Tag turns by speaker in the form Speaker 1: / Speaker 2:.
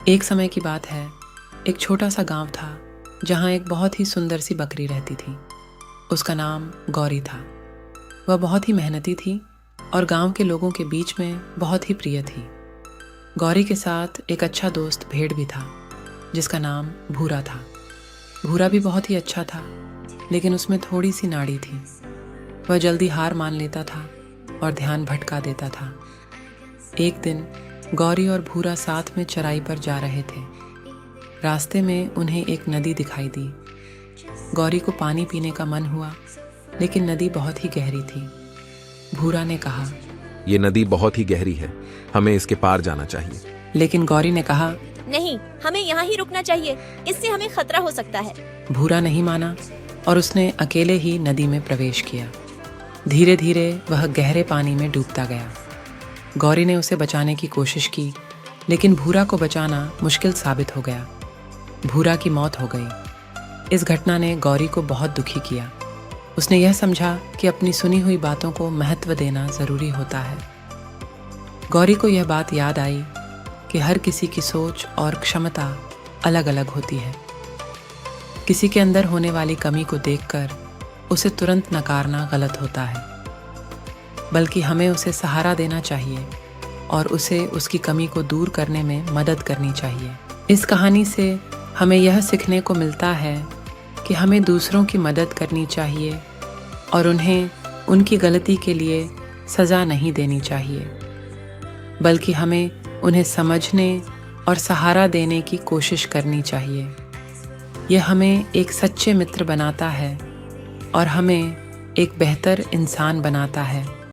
Speaker 1: एक समय की बात है, एक छोटा सा गांव था जहां एक बहुत ही सुंदर सी बकरी रहती थी। उसका नाम गौरी था। वह बहुत ही मेहनती थी और गांव के लोगों के बीच में बहुत ही प्रिय थी। गौरी के साथ एक अच्छा दोस्त भेड़ भी था जिसका नाम भूरा था। भूरा भी बहुत ही अच्छा था, लेकिन उसमें थोड़ी सी नाड़ी थी। वह जल्दी हार मान लेता था और ध्यान भटका देता था। एक दिन गौरी और भूरा साथ में चराई पर जा रहे थे। रास्ते में उन्हें एक नदी दिखाई दी। गौरी को पानी पीने का मन हुआ, लेकिन नदी बहुत ही गहरी थी। भूरा ने कहा,
Speaker 2: ये नदी बहुत ही गहरी है, हमें इसके पार जाना चाहिए।
Speaker 1: लेकिन गौरी ने कहा।
Speaker 3: नहीं, हमें यहाँ ही रुकना चाहिए, इससे हमें खतरा हो सकता है।
Speaker 1: भूरा नहीं माना और उसने अकेले ही नदी में प्रवेश किया। धीरे धीरे वह गहरे पानी में डूबता गया। गौरी ने उसे बचाने की कोशिश की, लेकिन भूरा को बचाना मुश्किल साबित हो गया। भूरा की मौत हो गई। इस घटना ने गौरी को बहुत दुखी किया। उसने यह समझा कि अपनी सुनी हुई बातों को महत्व देना जरूरी होता है। गौरी को यह बात याद आई कि हर किसी की सोच और क्षमता अलग अलग होती है। किसी के अंदर होने वाली कमी को देखकर उसे तुरंत नकारना गलत होता है, बल्कि हमें उसे सहारा देना चाहिए और उसे उसकी कमी को दूर करने में मदद करनी चाहिए। इस कहानी से हमें यह सीखने को मिलता है कि हमें दूसरों की मदद करनी चाहिए और उन्हें उनकी गलती के लिए सज़ा नहीं देनी चाहिए, बल्कि हमें उन्हें समझने और सहारा देने की कोशिश करनी चाहिए। यह हमें एक सच्चे मित्र बनाता है और हमें एक बेहतर इंसान बनाता है।